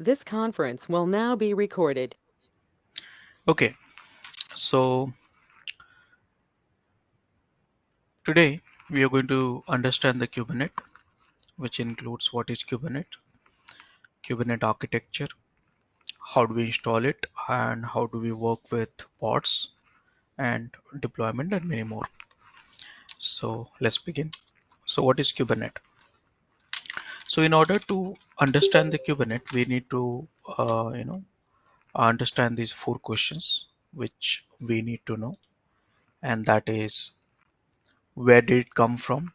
This conference will now be recorded. Okay, so today we are going to understand the Kubernetes, which includes what is Kubernetes architecture, how do we install it, and how do we work with pods and deployment and many more. So let's begin. So what is Kubernetes? So in order to understand the Kubernetes, we need to understand these four questions which we need to know, and that is where did it come from,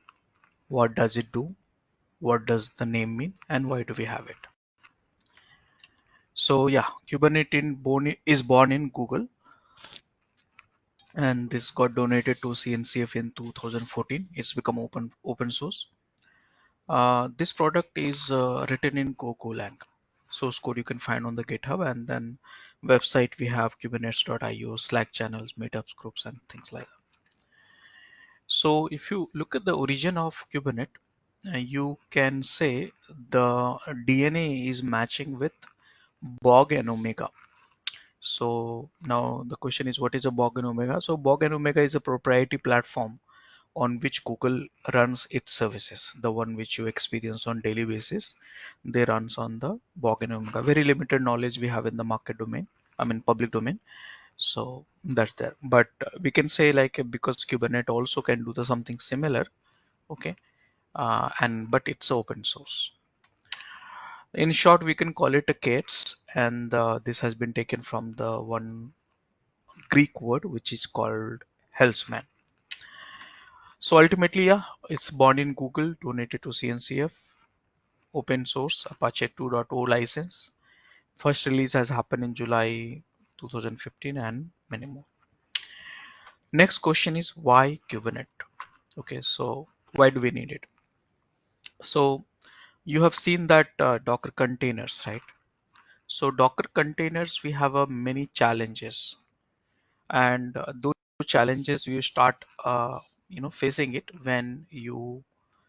what does it do, what does the name mean, and why do we have it. So yeah, is born in Google, and this got donated to CNCF in 2014. It's become open source. This product is written in Golang. Source code you can find on the GitHub, and then website we have kubernetes.io, Slack channels, meetups, groups, and things like that. So if you look at the origin of Kubernetes, you can say the DNA is matching with Bog and Omega. So now the question is, what is a Bog and Omega? So Bog and Omega is a proprietary platform on which Google runs its services. The one which you experience on daily basis, they runs on the Bog and Omega. Very limited knowledge we have in the market domain, I mean public domain. So that's there. But we can say like because Kubernetes also can do the something similar, okay, and but it's open source. In short, we can call it a KETS, and this has been taken from the one Greek word which is called Hellsman. So ultimately, yeah, it's born in Google, donated to CNCF, open source, Apache 2.0 license. First release has happened in July 2015 and many more. Next question is why Kubernetes? Okay, so why do we need it? So you have seen that Docker containers, right? So Docker containers, we have many challenges, and those challenges you start facing it when you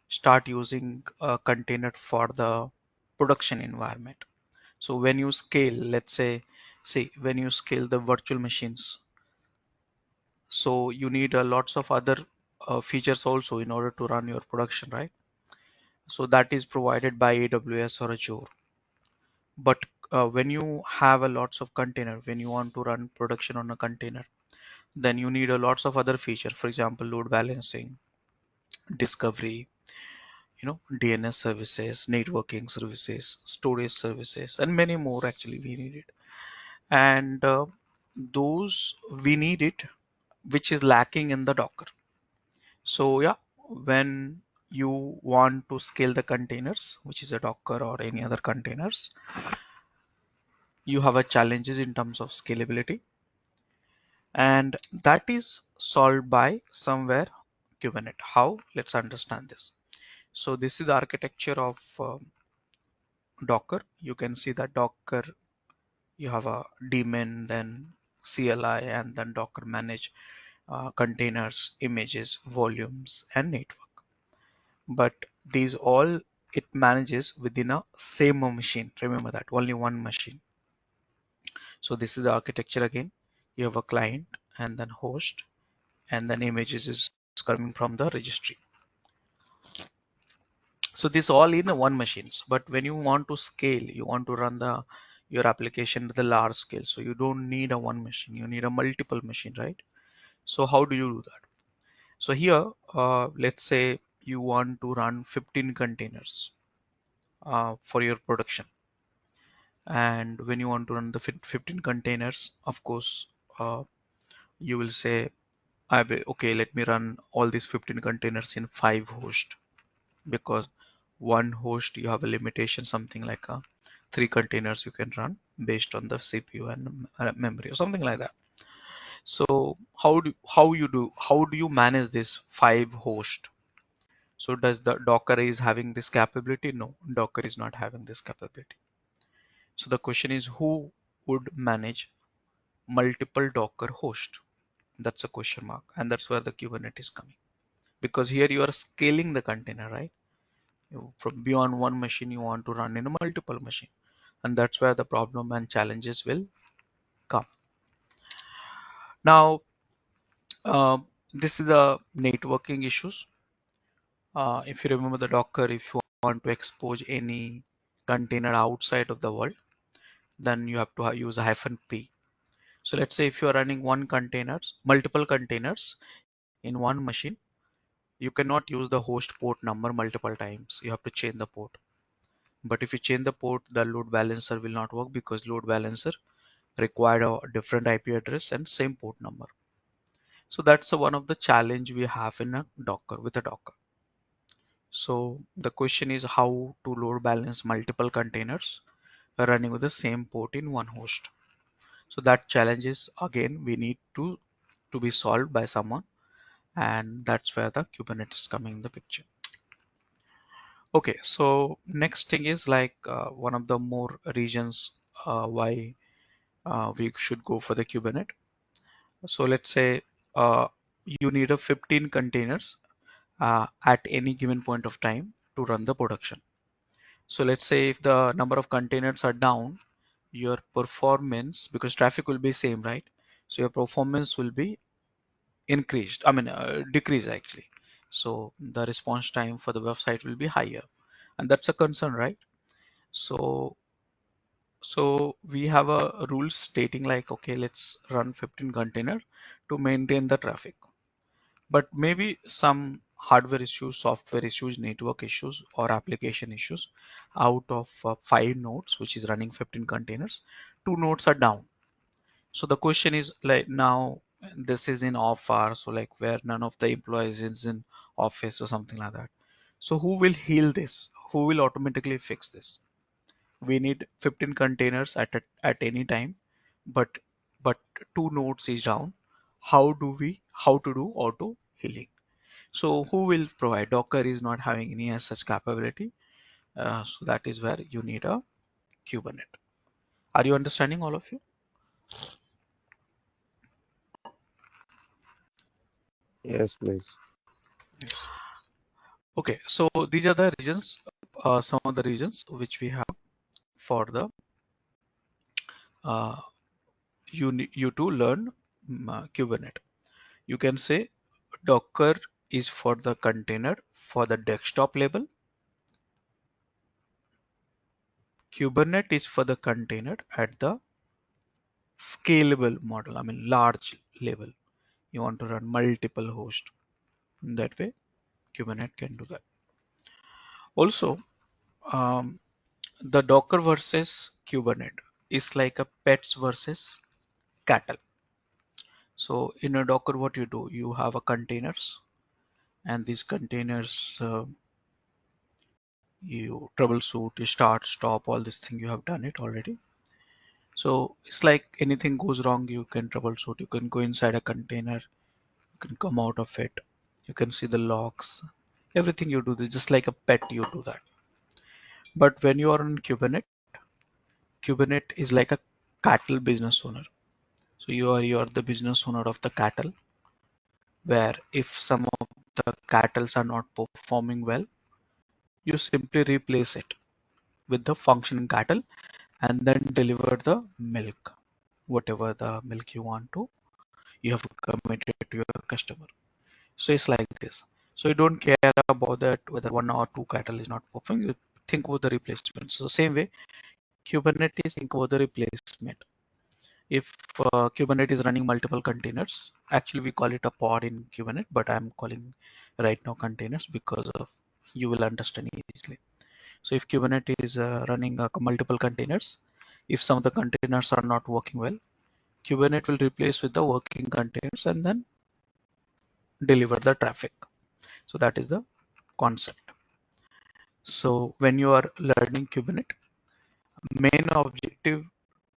start using a container for the production environment. So when you scale, let's say, see when you scale the virtual machines, so you need lots of other features also in order to run your production, right? So that is provided by AWS or Azure. But when you have a lots of container, when you want to run production on a container, then you need a lots of other feature, for example load balancing, discovery, DNS services, networking services, storage services, and many more. Actually we need it, and those we need it, which is lacking in the Docker. So yeah, when you want to scale the containers, which is a Docker or any other containers, you have a challenges in terms of scalability, and that is solved by somewhere Kubernetes. How? Let's understand this. So this is the architecture of Docker. You can see that Docker, you have a daemon, then CLI, and then Docker manage containers, images, volumes, and network. But these all it manages within a same machine. Remember that only one machine. So this is the architecture again. You have a client and then host, and then images is coming from the registry. So this all in one machines. But when you want to scale, you want to run your application with a large scale. So you don't need a one machine. You need a multiple machine, right? So how do you do that? So here, let's say you want to run 15 containers for your production. And when you want to run the 15 containers, of course, you will say, okay, let me run all these 15 containers in 5 hosts, because one host you have a limitation, something like 3 containers you can run based on the CPU and memory or something like that. So how do you manage this 5 host? So does the Docker is having this capability? No, Docker is not having this capability. So the question is, who would manage multiple Docker host? That's a question mark, and that's where the Kubernetes is coming, because here you are scaling the container, right? From beyond one machine you want to run in a multiple machine, and that's where the problem and challenges will come. Now, uh, this is the networking issues. If you remember the Docker, if you want to expose any container outside of the world, then you have to use a -p. So let's say if you are running multiple containers in one machine, you cannot use the host port number multiple times. You have to change the port. But if you change the port, the load balancer will not work because load balancer required a different IP address and same port number. So that's one of the challenge we have in a Docker with a Docker. So the question is how to load balance multiple containers running with the same port in one host. So that challenge is again we need to be solved by someone, and that's where the Kubernetes coming in the picture. Okay, so next thing is like one of the more reasons why we should go for the Kubernetes. So let's say you need a 15 containers at any given point of time to run the production. So let's say if the number of containers are down, your performance, because traffic will be same, right? So your performance will be increased, decreased actually. So the response time for the website will be higher, and that's a concern, right? So we have a rule stating like, okay, let's run 15 container to maintain the traffic. But maybe some hardware issues, software issues, network issues, or application issues, out of 5 nodes, which is running 15 containers, 2 nodes are down. So the question is like now this is in off hour, so like where none of the employees is in office or something like that. So who will heal this? Who will automatically fix this? We need 15 containers at any time, but but 2 nodes is down. How to do auto healing? So who will provide? Docker is not having any such capability. So that is where you need a Kubernetes. Are you understanding all of you? Yes, please. Yes. Okay, so these are the regions, some of the regions which we have for the uh, you to learn Kubernetes. You can say Docker is for the container for the desktop level. Kubernetes is for the container at the scalable model, large level. You want to run multiple hosts. That way, Kubernetes can do that. Also, um, the Docker versus Kubernetes is like a pets versus cattle. So in a Docker, what you do, you have a containers, and these containers you troubleshoot, you start, stop, all this thing you have done it already. So it's like anything goes wrong, you can troubleshoot. You can go inside a container, you can come out of it, you can see the logs, everything you do, just like a pet, you do that. But when you are on Kubernetes is like a cattle business owner. So you are the business owner of the cattle, where if some of the cattle are not performing well, you simply replace it with the functioning cattle and then deliver the milk, whatever the milk you want to, you have committed to your customer. So it's like this. So you don't care about that whether 1 or 2 cattle is not performing. You think about the replacement. So same way, Kubernetes think about the replacement. If Kubernetes is running multiple containers, actually we call it a pod in Kubernetes, but I'm calling right now containers because of you will understand easily. So if Kubernetes is running multiple containers, if some of the containers are not working well, Kubernetes will replace with the working containers and then deliver the traffic. So that is the concept. So when you are learning Kubernetes, main objective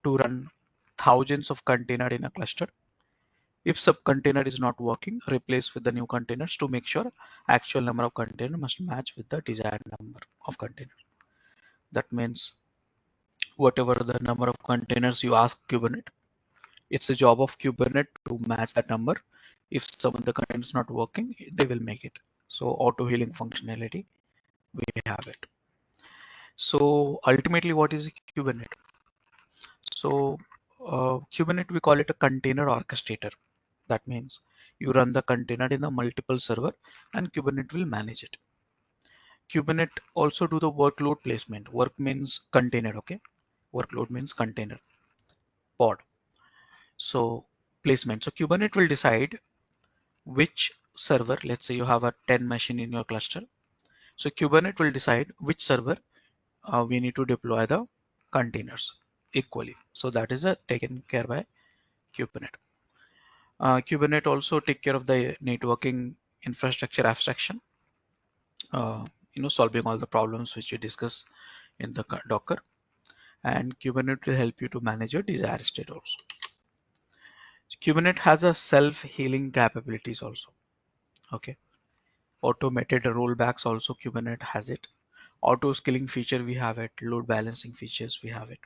to run thousands of containers in a cluster. If sub container is not working, replace with the new containers to make sure actual number of containers must match with the desired number of containers. That means whatever the number of containers you ask Kubernetes, it's a job of Kubernetes to match that number. If some of the containers not working, they will make it. So auto healing functionality, we have it. So ultimately, what is a Kubernetes? So Kubernetes, we call it a container orchestrator. That means you run the container in the multiple server and Kubernetes will manage it. Kubernetes also do the workload placement. Work means container, okay? Workload means container, pod. So placement. So Kubernetes will decide which server, let's say you have a 10 machine in your cluster. So Kubernetes will decide which server we need to deploy the containers equally. So that is taken care by Kubernetes. Kubernetes also take care of the networking infrastructure abstraction, solving all the problems which we discuss in the Docker. And Kubernetes will help you to manage your desired state also. Kubernetes has a self-healing capabilities also. Okay. Automated rollbacks also Kubernetes has it. Auto scaling feature we have it. Load balancing features we have it.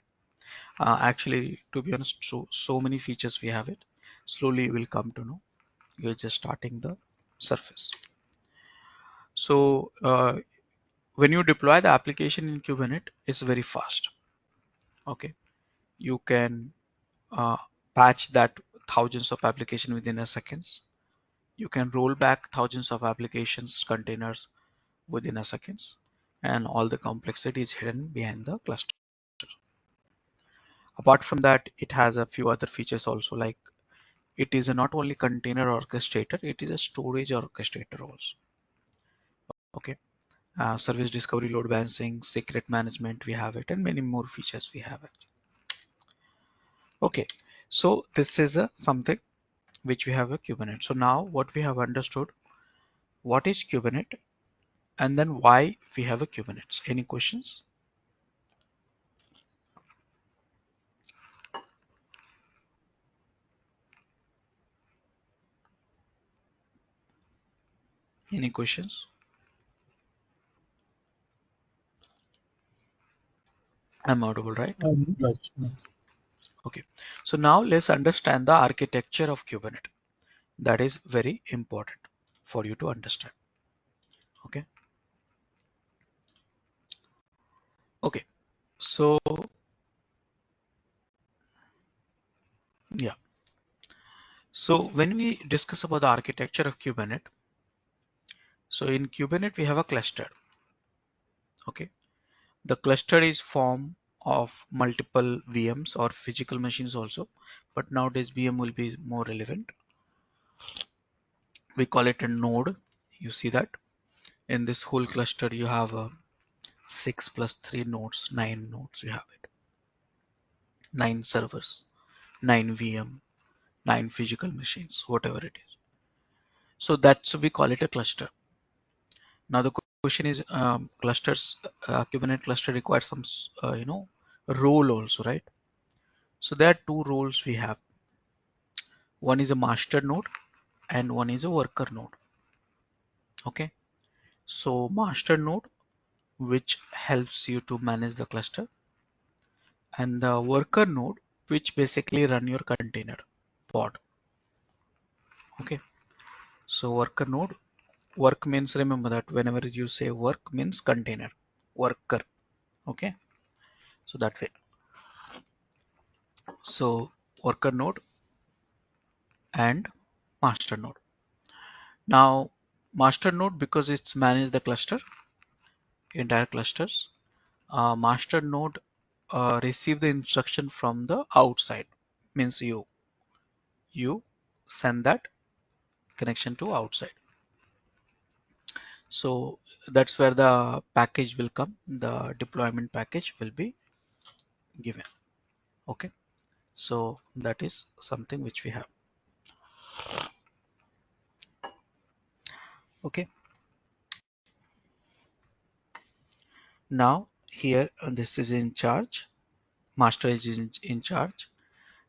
Actually, to be honest, so many features we have it. Slowly you will come to know. You're just starting the surface. So when you deploy the application in Kubernetes, it's very fast. Okay, you can uh, patch that thousands of applications within a seconds. You can roll back thousands of applications containers within a seconds, and all the complexity is hidden behind the cluster. Apart from that, it has a few other features also, like it is a not only container orchestrator, it is a storage orchestrator also. Okay. Service discovery, load balancing, secret management, we have it, and many more features we have it. Okay, so this is something which we have a Kubernetes. So now what we have understood, what is Kubernetes, and then why we have a Kubernetes. Any questions? Any questions? I'm audible, right? Right. Okay, so now let's understand the architecture of Kubernetes. That is very important for you to understand. Okay. Okay, so yeah. So when we discuss about the architecture of Kubernetes, so in Kubernetes we have a cluster. Okay, the cluster is form of multiple VMs or physical machines also, but nowadays VM will be more relevant. We call it a node. You see that in this whole cluster you have 6 plus 3 nodes, 9 nodes. You have it, 9 servers, 9 VM, 9 physical machines, whatever it is. So that's we call it a cluster. Now the question is, clusters, Kubernetes cluster requires some, role also, right? So there are two roles we have. One is a master node and one is a worker node. Okay. So master node, which helps you to manage the cluster, and the worker node, which basically run your container pod. Okay. So worker node, work means, remember that whenever you say work means container, worker. Okay. So that way. So worker node and master node. Now master node, because it's manage the cluster, entire clusters, master node receive the instruction from the outside, means you send that connection to outside. So that's where the package will come, the deployment package will be given. Okay, so that is something which we have. Okay, now here this is in charge, master is in charge,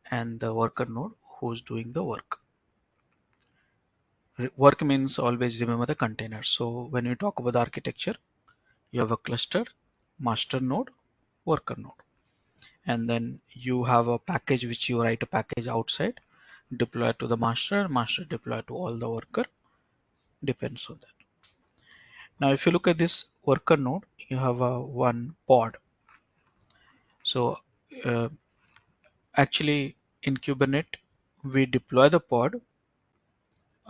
and the worker node who's doing the work. Work means, always remember the container. So when you talk about the architecture, you have a cluster, master node, worker node, and then you have a package which you write a package outside, deploy to the master, deploy to all the worker, depends on that. Now if you look at this worker node, you have a one pod. So uh, actually in Kubernetes, we deploy the pod,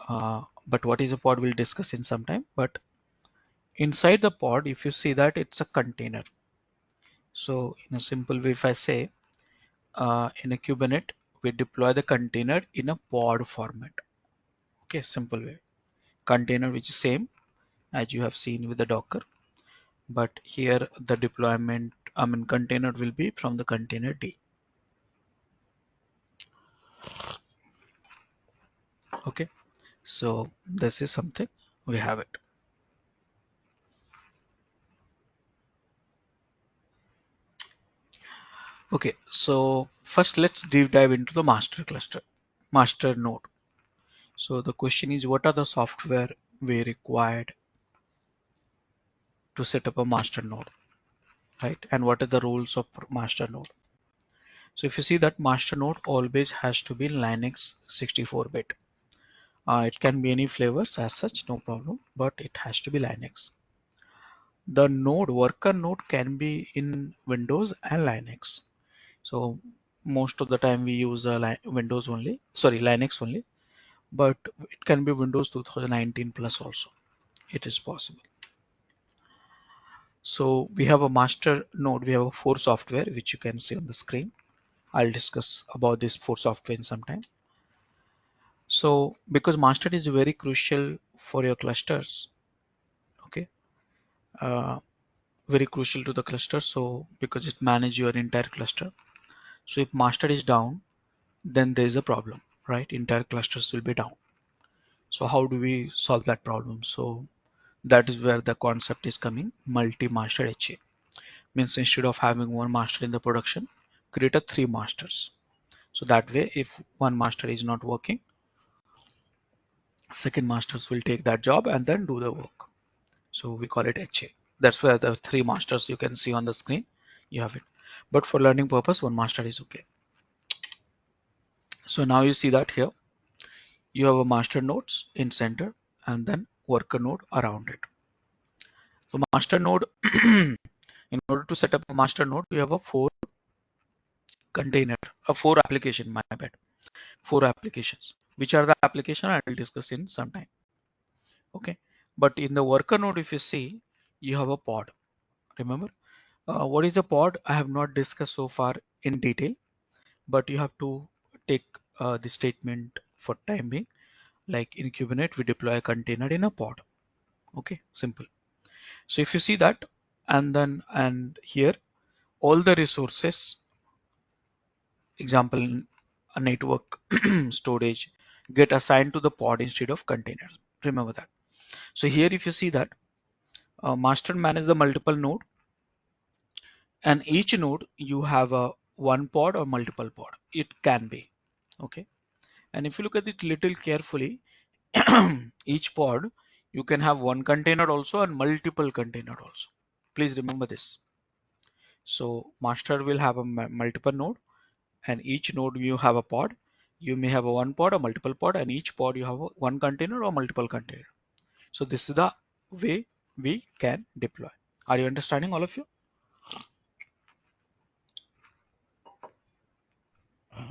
but what is a pod we'll discuss in some time. But inside the pod, if you see that it's a container. So in a simple way, if I say in a Kubernetes, we deploy the container in a pod format. Okay, simple way. Container which is same as you have seen with the Docker, but here the deployment, container will be from the container D. Okay, so this is something we have it. Okay, so first let's deep dive into the master cluster, master node. So the question is, what are the software we required to set up a master node, right? And what are the rules of master node? So if you see that master node always has to be Linux 64-bit. It can be any flavors as such, no problem, but it has to be Linux. The node, worker node can be in Windows and Linux. So most of the time we use Windows only, sorry, Linux only, but it can be Windows 2019 plus also. It is possible. So we have a master node, we have a four software, which you can see on the screen. I'll discuss about this four software in some time. So because master is very crucial for your clusters, okay, uh, very crucial to the cluster. So because it manages your entire cluster. So if master is down, then there is a problem, right? Entire clusters will be down. So how do we solve that problem? So that is where the concept is coming, multi-master HA. Means instead of having one master in the production, create a three masters. So that way, if one master is not working, second masters will take that job and then do the work. So we call it HA. That's where the three masters you can see on the screen, you have it. But for learning purpose, one master is okay. So now you see that here, you have a master nodes in center and then worker node around it. So master node, in order to set up a master node, you have a four container, a four application, my bad, four applications. Which are the application I will discuss in some time. Okay, but in the worker node, if you see, you have a pod. Remember, what is a pod? I have not discussed so far in detail, but you have to take the statement for time being. Like in Kubernetes, we deploy a container in a pod. Okay, simple. So if you see that, and here all the resources, example, a network storage, get assigned to the pod instead of containers. Remember that. So here, if you see that master manage the multiple node, and each node you have a one pod or multiple pod. It can be okay. And if you look at it little carefully, each pod you can have one container also and multiple container also. Please remember this. So master will have a multiple node, and each node you have a pod. You may have a one pod or multiple pod, and each pod you have a one container or multiple container. So this is the way we can deploy. Are you understanding, all of you?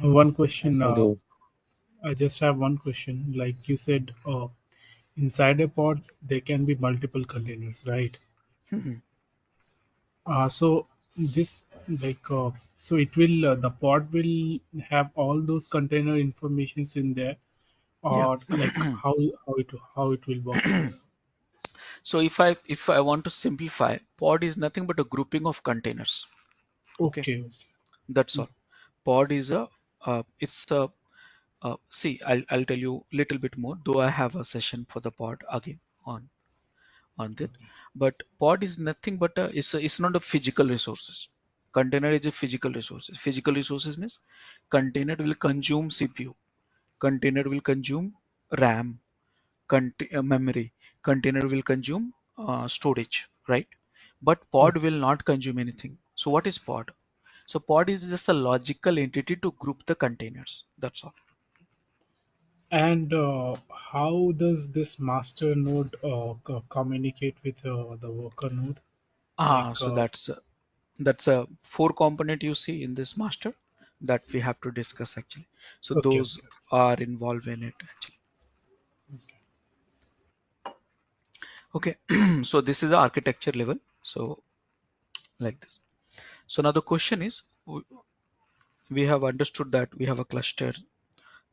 One question. I do. I just have one question. Like you said, inside a pod there can be multiple containers, right? So this so it will the pod will have all those container informations in there, Yeah. or like how it will work out. So if I want to simplify, pod is nothing but a grouping of containers. Okay, Okay. that's all. Pod is a it's a see, I'll tell you little bit more, though I have a session for the pod again on that. But pod is nothing but it's not a physical resources. Container is a physical resources. Physical resources means container will consume CPU, container will consume RAM, memory, container will consume storage, right? But pod will not consume anything. So what is pod? So pod is just a logical entity to group the containers. That's all. And how does this master node communicate with the worker node? Like, So that's a four component you see in this master that we have to discuss actually. So okay, those okay, are involved in it actually. Okay, so this is the architecture level. So like this. So now the question is, we have understood that we have a cluster,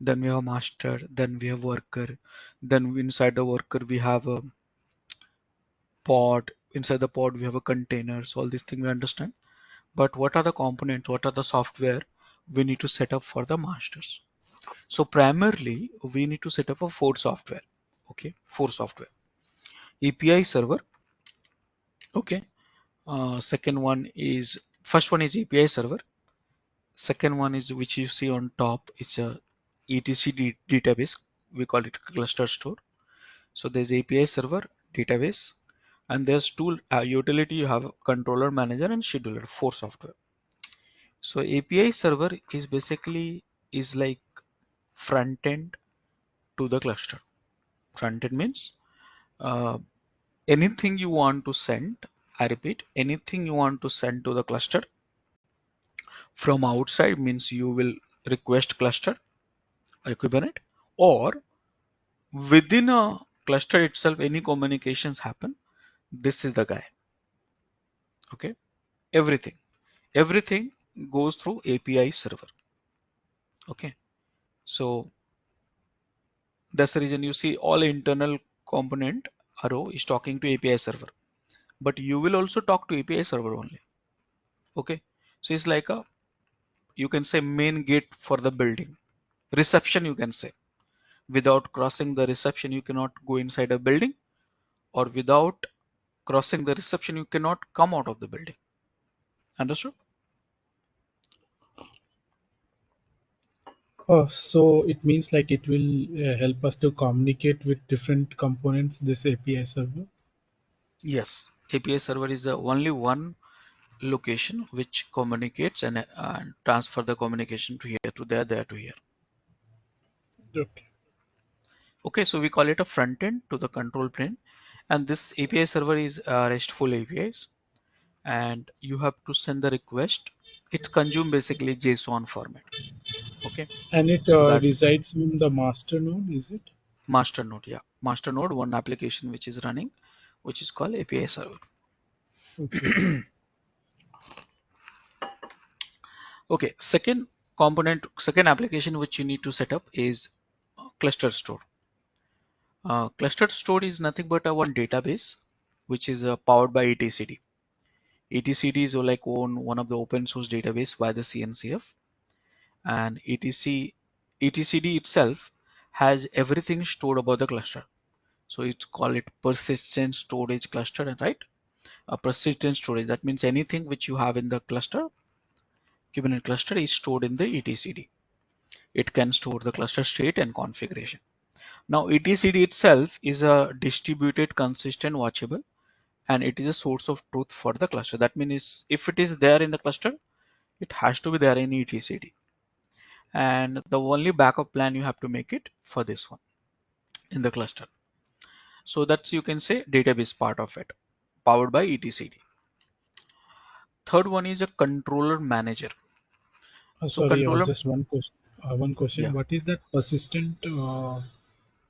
then we have a master, then we have worker, then inside the worker we have a pod, inside the pod we have a container. So all these things we understand. But what are the components? What are the software we need to set up for the masters? So primarily we need to set up a four software. Okay, four software. API server. Okay. Second one is first one is API server. Second one is which you see on top. It's a etc database. We call it cluster store. So there's API server, database, and there's tool utility. You have controller, manager, and scheduler. Four software. So API server is basically is like front end to the cluster. Front end means uh, anything you want to send. I repeat, anything you want to send to the cluster from outside means you will request cluster a Kubernetes, or within a cluster itself any communications happen. This is the guy. Okay, everything goes through API server. Okay, so that's the reason you see all internal component arrow is talking to API server, but you will also talk to API server only. Okay, so it's like a, you can say, main gate for the building, reception you can say. Without crossing the reception you cannot go inside a building, or without crossing the reception you cannot come out of the building. Understood? so it means like it will help us to communicate with different components, this API server. Yes, API server is the only one location which communicates and transfer the communication to here to there to here. Okay. Okay, so we call it a front end to the control plane, and this API server is RESTful APIs, and you have to send the request. It's consume basically JSON format. Okay, And it so that resides in the master node, is it? master node, yeah, master node, one application which is running, which is called API server. Okay. Okay, second component, second application which you need to set up is cluster store. Cluster store is nothing but a one database which is powered by etcd. Etcd is like one of the open source database by the CNCF, and etcd itself has everything stored about the cluster. So it's called it persistent storage cluster, right? A persistent storage, that means anything which you have in the cluster, Kubernetes cluster, is stored in the etcd. It can store the cluster state and configuration. Now etcd itself is a distributed, consistent, watchable, and it is a source of truth for the cluster. That means if it is there in the cluster, it has to be there in etcd, and the only backup plan you have to make it for this one in the cluster. So that's, you can say, database part of it, powered by etcd. Third one is a controller manager. So Sorry, controller, just one question. One question. yeah, What is that persistent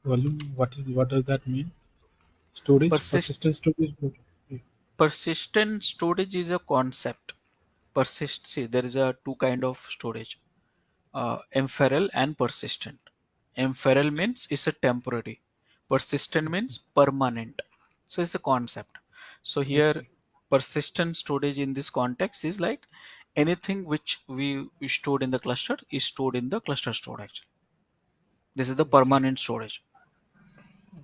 volume? What does that mean? Storage, persist persistent storage. Okay. persistent storage is a concept. Persist, see, there is a two kind of storage, ephemeral and persistent. Ephemeral means it's a temporary. Persistent means permanent. So it's a concept. So here, Okay. persistent storage in this context is like anything which we stored in the cluster is stored in the cluster store actually. This is the Okay. permanent storage.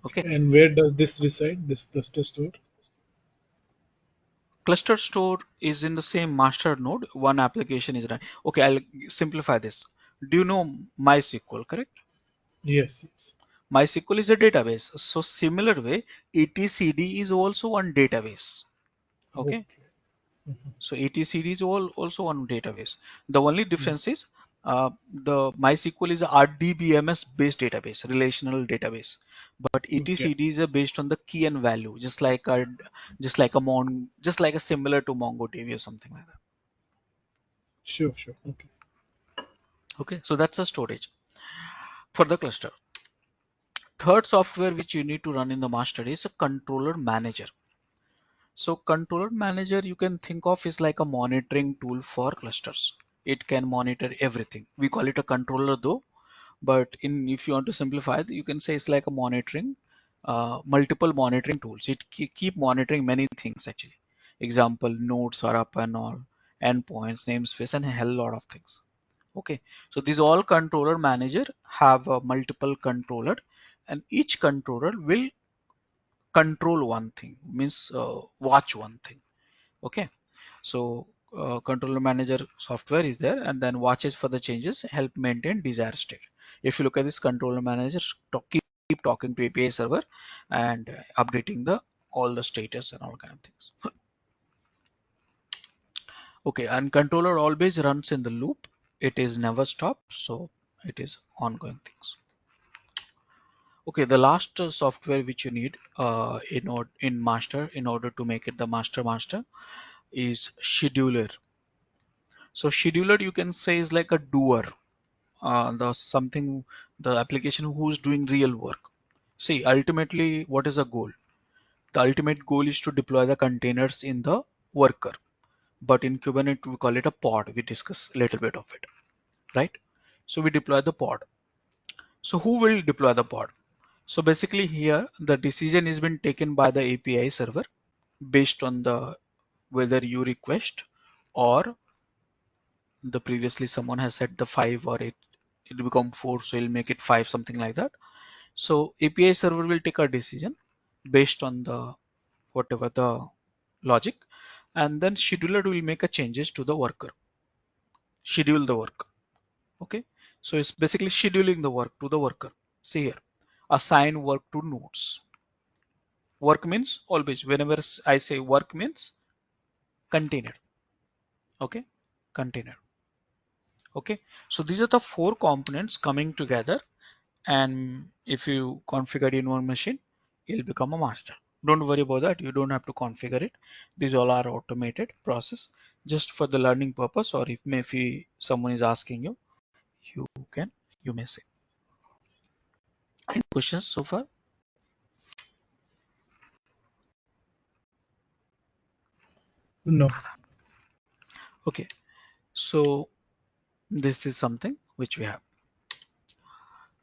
Okay. Okay. And where does this reside? This cluster store? Cluster store is in the same master node. One application is running. Okay, I'll simplify this. Do you know MySQL, correct? Yes. Yes. MySQL is a database. So similar way, etcd is also one database. Okay. Okay. So etcd is also one database. The only difference is The MySQL is a RDBMS based database, relational database, but Okay. etcd is based on the key and value, just like a similar to MongoDB or something like that. Sure, sure. Okay. Okay, so that's a storage for the cluster. Third software which you need to run in the master is a controller manager. So controller manager you can think of is like a monitoring tool for clusters. It can monitor everything. We call it a controller though, but in if you want to simplify it, you can say it's like a monitoring, multiple monitoring tools. It keep monitoring many things actually. Example, nodes are up and all, endpoints, namespace, and a hell lot of things. Okay, so these all controller manager have a multiple controller, and each controller will control one thing, means watch one thing. Okay, so controller manager software is there, and then watches for the changes, help maintain desired state. If you look at this controller manager, keep talking to API server and updating the all the status and all kind of things. Okay, and controller always runs in the loop. It is never stopped, so it is ongoing things. Okay, the last software which you need in master in order to make it the master is scheduler. So scheduler you can say is like a doer, the application who's doing real work. See, ultimately, what is the goal? The ultimate goal is to deploy the containers in the worker. But in Kubernetes, we call it a pod. We discuss a little bit of it, right? So we deploy the pod. So who will deploy the pod? So basically here, the decision is been taken by the API server based on the whether you request or the previously someone has set the 5 or it become 4, so it'll make it 5, something like that. So API server will take a decision based on the whatever the logic, and then scheduler will make a changes to the worker, schedule the work. Okay, so it's basically scheduling the work to the worker. See here, assign work to nodes. Work means always whenever I say work means container. Okay, container. Okay, so these are the 4 components coming together, and if you configure in one machine, it'll become a master. Don't worry about that, you don't have to configure it. These all are automated process, just for the learning purpose, or if maybe someone is asking you, you can you may say. Any questions so far? No. Okay, so this is something which we have.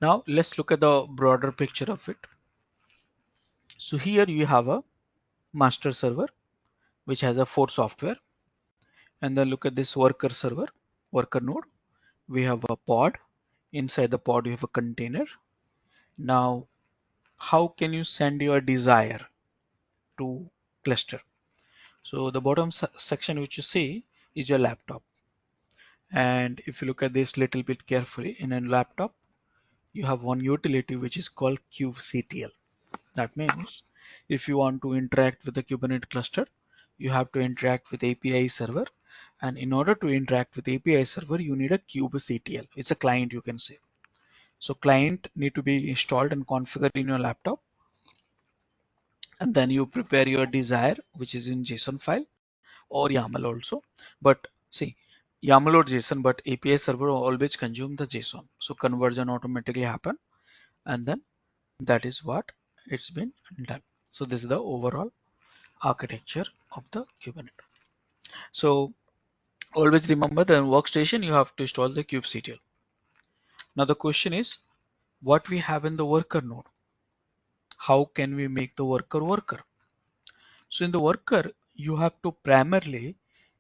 Now let's look at the broader picture of it. So here you have a master server which has a 4 software, and then look at this worker server, worker node. We have a pod. Inside the pod, you have a container. Now, how can you send your desire to cluster? So the bottom section which you see is your laptop. And if you look at this little bit carefully, in a laptop, you have one utility which is called kubectl. That means if you want to interact with the Kubernetes cluster, you have to interact with API server. And in order to interact with API server, you need a kubectl. It's a client, you can say. So client need to be installed and configured in your laptop, and then you prepare your desire, which is in JSON file or YAML also. But see, YAML or JSON, but API server always consume the JSON. So conversion automatically happen, and then that is what it's been done. So this is the overall architecture of the Kubernetes. So always remember the workstation, you have to install the kubectl. Now the question is, what we have in the worker node? How can we make the worker? So in the worker, you have to primarily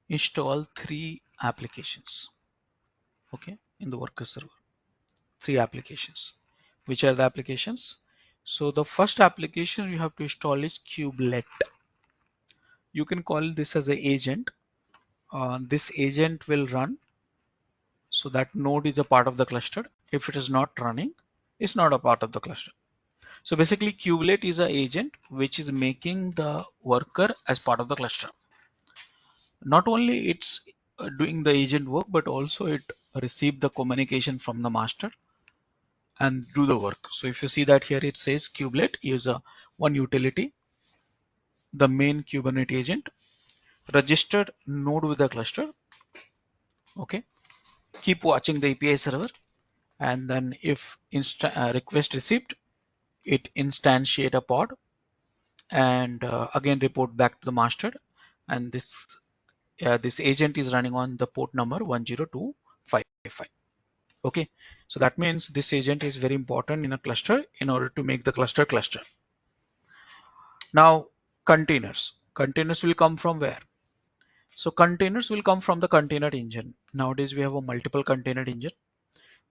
install 3 applications. Okay, in the worker server, 3 applications. Which are the applications? So the first application you have to install is kubelet. You can call this as an agent. This agent will run, so that node is a part of the cluster. If it is not running, it's not a part of the cluster. So basically kubelet is an agent which is making the worker as part of the cluster. Not only it's doing the agent work, but also it receive the communication from the master and do the work. So if you see that here it says kubelet is a one utility, the main Kubernetes agent, registered node with the cluster. Okay, keep watching the API server, and then if request received, it instantiate a pod and again report back to the master. And this agent is running on the port number 10255. Okay, so that means this agent is very important in a cluster in order to make the cluster. Now containers will come from where? So containers will come from the container engine. Nowadays we have a multiple container engine.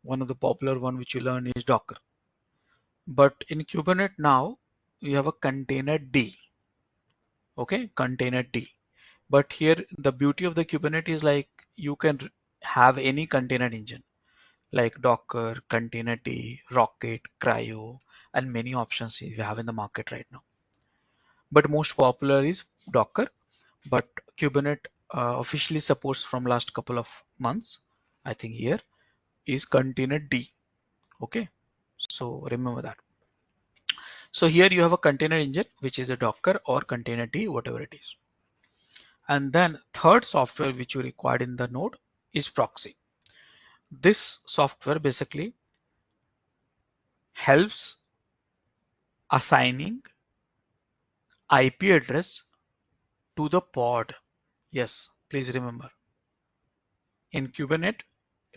One of the popular one which you learn is Docker. But in Kubernetes now you have a container D. Okay, container D. But here the beauty of the Kubernetes is like you can have any container engine like Docker, container D, Rocket, Cryo, and many options you have in the market right now. But most popular is Docker. But Kubernetes officially supports from last couple of months, I think year, is container D. Okay, so remember that. So here you have a container engine, which is a Docker or container D, whatever it is. And then third software which you required in the node is proxy. This software basically helps assigning IP address to the pod. Yes, please remember. In Kubernetes,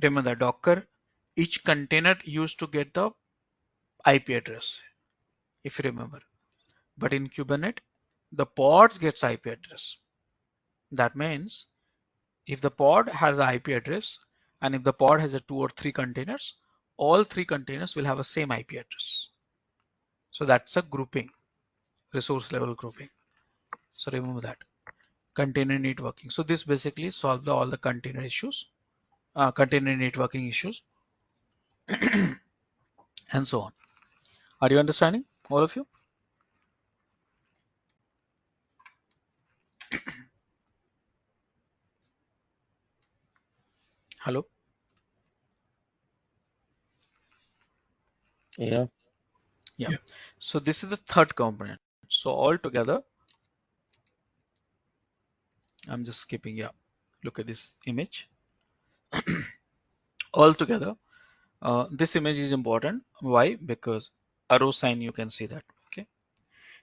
remember Docker, each container used to get the IP address, if you remember. But in Kubernetes, the pods gets IP address. That means if the pod has an IP address and if the pod has a 2 or 3 containers, all 3 containers will have a same IP address. So that's a grouping, resource level grouping. So remember that. Container networking. So this basically solves all the container issues, container networking issues, and so on. Are you understanding, all of you? Hello? Yeah. Yeah. Yeah. So this is the third component. So all together, I'm just skipping. Yeah. Look at this image. All together, this image is important. Why? Because arrow sign, you can see that. Okay.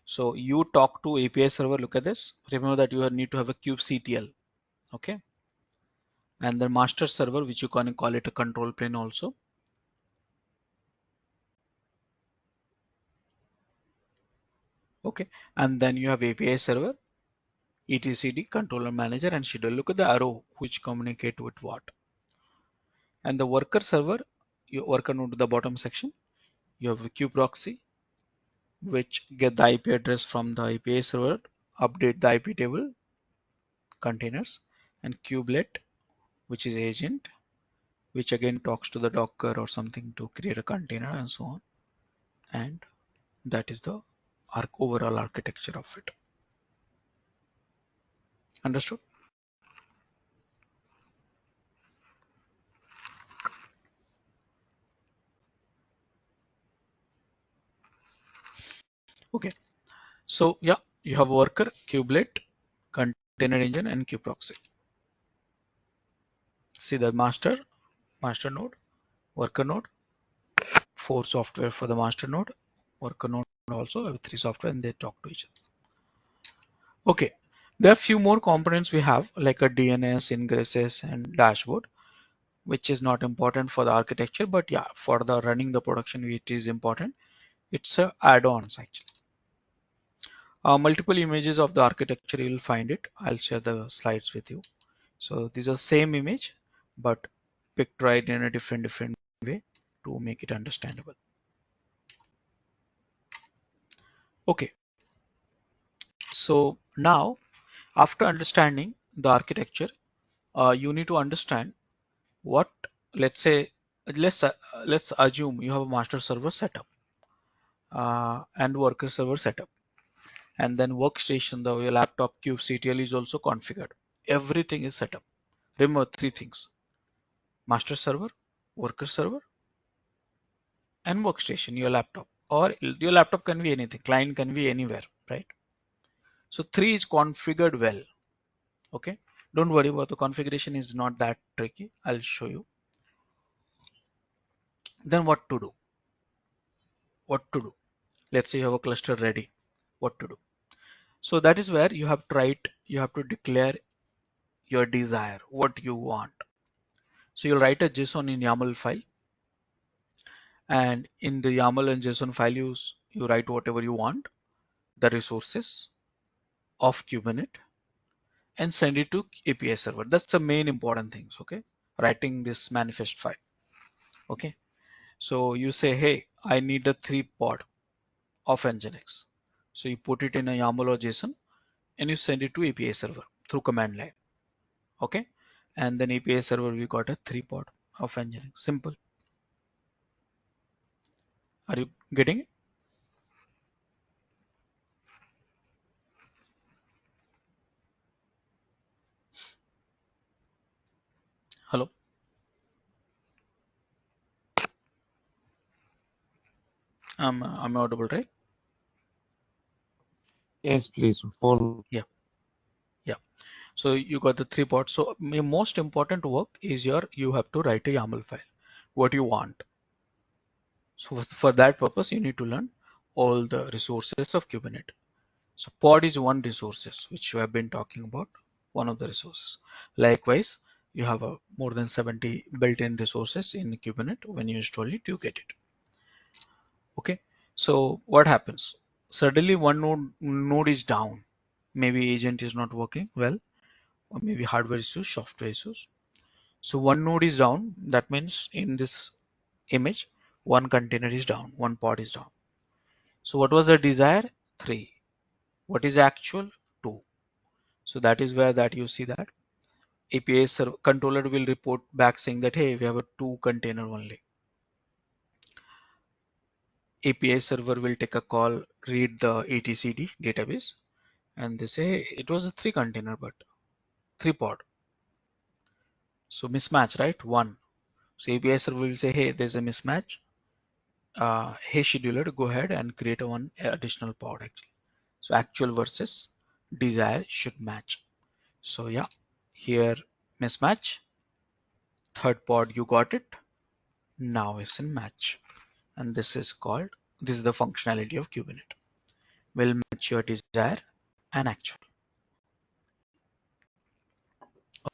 So you talk to API server. Look at this. Remember that you need to have a kubectl. Okay. And the master server, which you can call it a control plane also. Okay. And then you have API server, etcd, controller manager, and schedule. Look at the arrow which communicate with what. And the worker server, you worker node to the bottom section. You have a kubeproxy, which get the IP address from the API server, update the IP table containers, and kubelet, which is agent, which again talks to the Docker or something to create a container and so on. And that is the overall architecture of it. Understood? Okay. So yeah, you have worker, kubelet, container engine, and kubeproxy. See the master node, worker node, 4 software for the master node, worker node also have 3 software, and they talk to each other. Okay, there are few more components we have like a DNS, ingresses, and dashboard, which is not important for the architecture, but yeah, for the running the production, it is important. It's add-ons actually. Multiple images of the architecture, you'll find it. I'll share the slides with you. So these are same image, but pictured in a different way to make it understandable. Okay, so now after understanding the architecture, you need to understand what, let's say, let's assume you have a master server setup and worker server setup, and then workstation, the your laptop kubectl is also configured. Everything is set up. Remember three things: master server, worker server, and workstation, your laptop. Or your laptop can be anything, client can be anywhere, right? So three is configured well. Okay, don't worry about the configuration, is not that tricky. I'll show you. Then what to do? What to do? Let's say you have a cluster ready. What to do? So that is where you have to write, you have to declare your desire, what you want. So you'll write a JSON in YAML file, and in the YAML and JSON file you write whatever you want, the resources of Kubernetes, and send it to API server. That's the main important things. Okay, writing this manifest file. Okay, so you say, hey, I need a 3 pod of Nginx. So you put it in a YAML or JSON and you send it to API server through command line. Okay, and then API server, we got a 3 pod of Nginx. Simple. Are you getting it? Hello? I'm audible, right? Yes, please. Follow. Yeah, yeah. So you got the 3 pods. So the most important work is you have to write a YAML file, what you want. So for that purpose, you need to learn all the resources of Kubernetes. So pod is one resources which we have been talking about, one of the resources. Likewise, you have a more than 70 built-in resources in Kubernetes. When you install it, you get it. Okay. So what happens? Suddenly one node is down. Maybe agent is not working well, or maybe hardware issues, software issues. So one node is down. That means in this image, one container is down, one pod is down. So what was the desire? 3. What is actual? 2. So that is where that you see that API server controller will report back saying that, hey, we have a 2 container only. API server will take a call, read the etcd database, and they say, hey, it was a 3 container, but 3 pod. So mismatch, right? 1. So API server will say, hey, there's a mismatch. Hey, scheduler, go ahead and create a one additional pod actually. So actual versus desire should match. So yeah, here mismatch, 3rd pod you got it. Now it's in match. And this is the functionality of Kubernetes. Will match your desire and actual.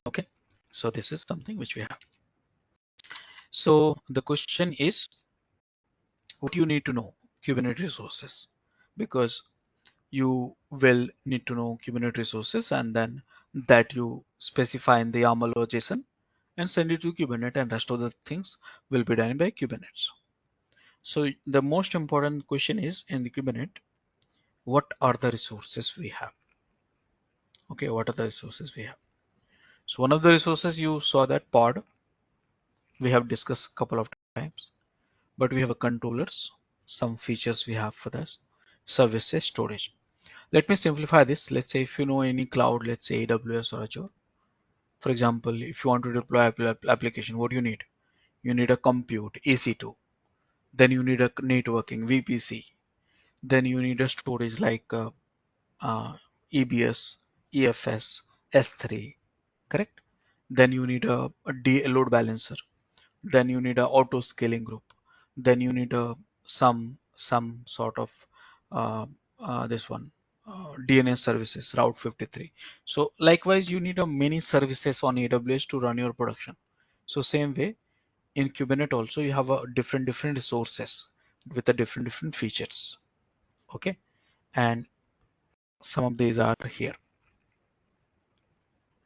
Okay. So this is something which we have. So the question is, what you need to know Kubernetes resources, because you will need to know Kubernetes resources, and then that you specify in the YAML or JSON and send it to Kubernetes, and rest of the things will be done by Kubernetes. So the most important question is in the Kubernetes, what are the resources we have? Okay, what are the resources we have? So one of the resources you saw, that pod, we have discussed a couple of times, but we have a controllers, some features we have for this, services, storage. Let me simplify this. Let's say if you know any cloud, let's say AWS or Azure. For example, if you want to deploy application, what do you need? You need a compute, EC2. Then you need a networking, VPC. Then you need a storage like uh, EBS, EFS, S3, correct? Then you need a load balancer. Then you need a auto scaling group. Then you need a some sort of uh, this one DNS services, Route 53. So likewise, you need a many services on AWS to run your production. So same way in Kubernetes also you have a different resources with the different features. Okay, and some of these are here: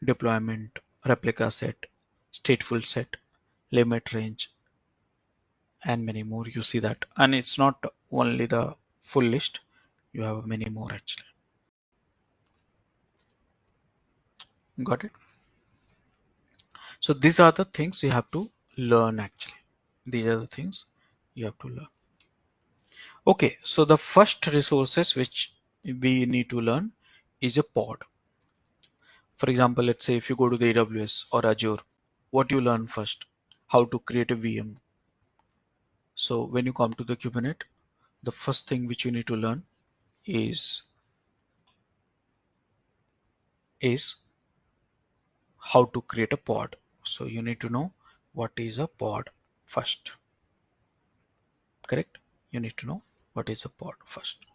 deployment, replica set, stateful set, limit range, and many more. You see that, and it's not only the full list, you have many more actually. Got it? So these are the things you have to learn actually. These are the things you have to learn. Okay, so the first resources which we need to learn is a pod. For example, let's say if you go to the AWS or Azure, what you learn first? How to create a VM. So when you come to the Kubernetes, the first thing which you need to learn is how to create a pod. So you need to know what is a pod first. Correct? You need to know what is a pod first.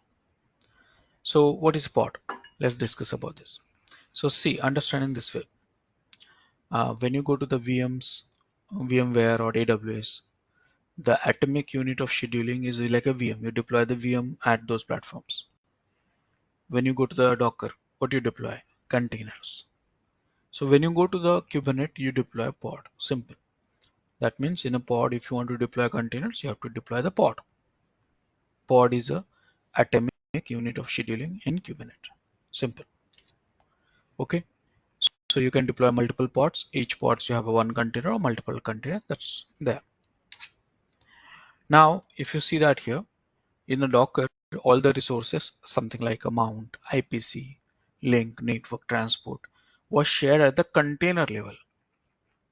So what is a pod? Let's discuss about this. So see, understanding this way. When you go to the VMware or AWS, the atomic unit of scheduling is like a VM. You deploy the VM at those platforms. When you go to the Docker, what you deploy? Containers. So when you go to the Kubernetes, you deploy a pod. Simple. That means in a pod, if you want to deploy containers, you have to deploy the pod. Pod is a atomic unit of scheduling in Kubernetes. Simple. Okay. So you can deploy multiple pods. Each pods you have a one container or multiple containers. That's there. Now, if you see that here in the Docker, all the resources, something like a mount, IPC, link, network transport, was shared at the container level.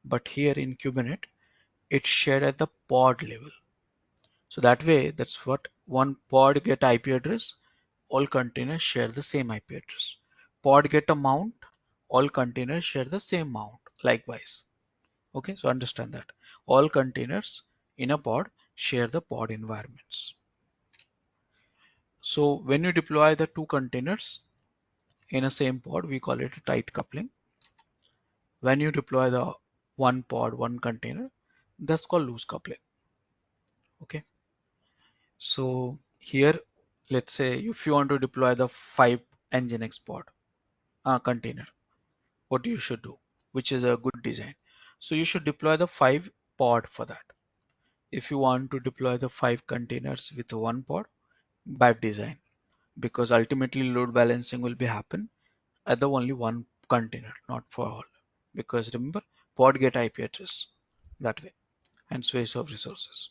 But here in Kubernetes, it's shared at the pod level. So that way, that's what one pod get IP address, all containers share the same IP address. Pod get a mount, all containers share the same mount. Likewise. Okay, so understand that. All containers in a pod share the pod environments. So when you deploy the two containers in a same pod, we call it a tight coupling. When you deploy the one pod, one container, that's called loose coupling. Okay. So here, let's say if you want to deploy the 5 Nginx pod container, what you should do, which is a good design. So you should deploy the 5 pod for that. If you want to deploy the 5 containers with one pod, bad design, because ultimately load balancing will be happen at the only one container, not for all. Because remember, pod get IP address that way and space of resources.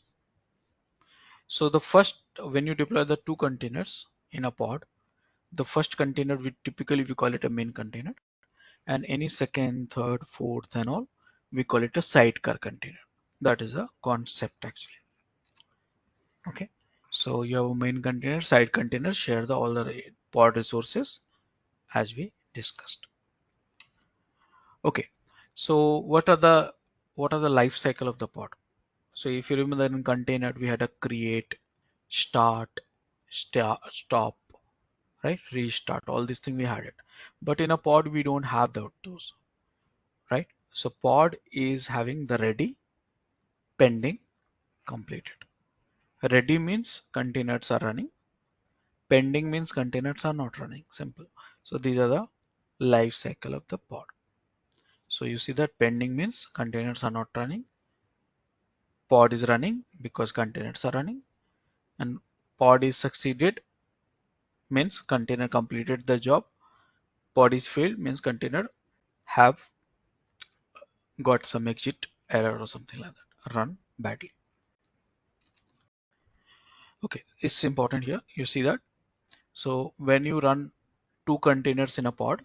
So the first, when you deploy the two containers in a pod, the first container we typically we call it a main container, and any second, third, fourth, and all we call it a sidecar container. That is a concept actually. Okay, so you have a main container, side container, share the all the pod resources as we discussed. Okay, so what are the life cycle of the pod? So if you remember in container we had a create, start, stop, right? Restart, all these things we had it. But in a pod we don't have those, right? So pod is having the ready, pending, completed. Ready means containers are running. Pending means containers are not running. Simple. So these are the life cycle of the pod. So you see that pending means containers are not running. Pod is running because containers are running, and pod is succeeded means container completed the job. Pod is failed means container have got some exit error or something like that, run badly. Okay, it's important here. You see that. So when you run two containers in a pod,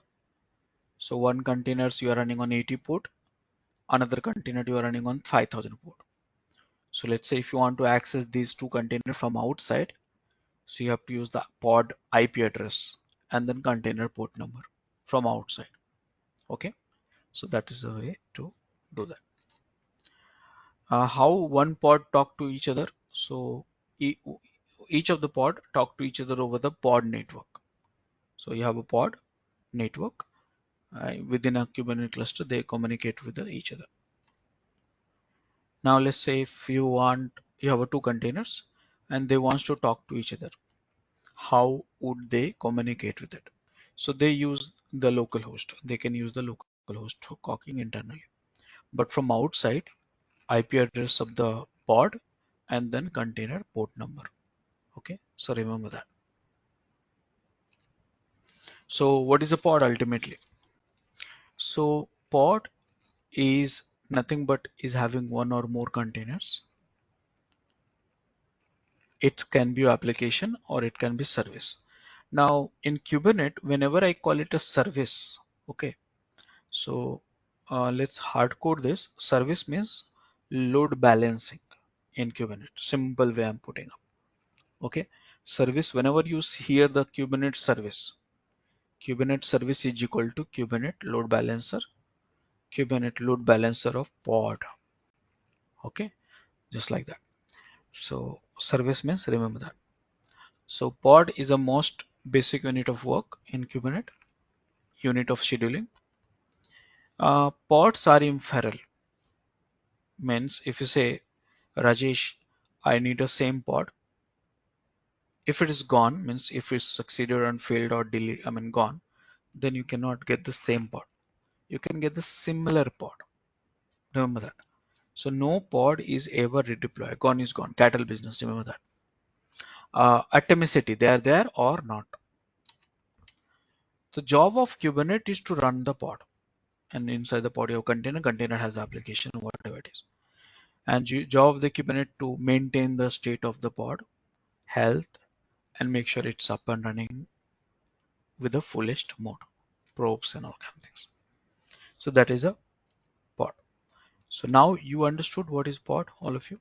so one containers you are running on 80 port, another container you are running on 5000 port. So let's say if you want to access these two containers from outside, so you have to use the pod IP address and then container port number from outside. Okay, so that is a way to do that. How one pod talk to each other? So e each of the pod talk to each other over the pod network. So you have a pod network within a Kubernetes cluster, they communicate with each other. Now let's say if you have a two containers and they wants to talk to each other, how would they communicate with it? So they use the local host. They can use the local host for talking internally. But from outside, IP address of the pod and then container port number. Okay, so remember that. So what is a pod ultimately? So pod is nothing but is having one or more containers. It can be application or it can be service. Now in Kubernetes, whenever I call it a service, okay, So let's hardcode this. Service means load balancing in Kubernetes. Simple way I'm putting up. Okay. Service, whenever you hear the Kubernetes service is equal to Kubernetes load balancer of pod. Okay. Just like that. So service means, remember that. So pod is a most basic unit of work in Kubernetes, unit of scheduling. Pods are inferior. Means if you say, Rajesh, I need a same pod. If it is gone, means if it's succeeded and failed or delete, gone, then you cannot get the same pod. You can get the similar pod. Remember that. So no pod is ever redeployed. Gone is gone. Cattle business. Remember that. Atomicity, they are there or not. The job of Kubernetes is to run the pod, and inside the pod you have container has the application, whatever it is. And job of the Kubernetes to maintain the state of the pod, health, and make sure it's up and running with the fullest mode, probes and all kind of things. So that is a pod. So now you understood what is pod, all of you?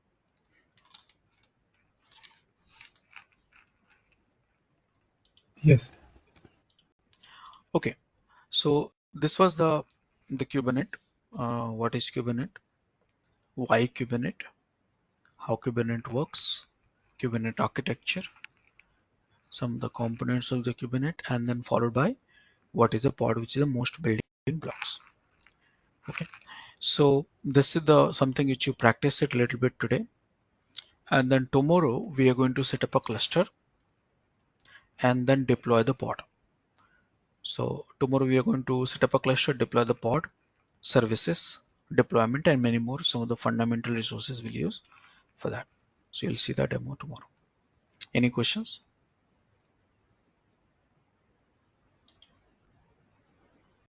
Yes. Okay. So this was the Kubernetes. What is Kubernetes? Why Kubernetes? How Kubernetes works? Kubernetes architecture, some of the components of the Kubernetes, and then followed by what is a pod, which is the most building blocks. Okay. So this is the something which you practice it a little bit today. And then tomorrow we are going to set up a cluster and then deploy the pod. So tomorrow we are going to set up a cluster, deploy the pod, services, deployment, and many more. Some of the fundamental resources we'll use for that. So you'll see the demo tomorrow. Any questions?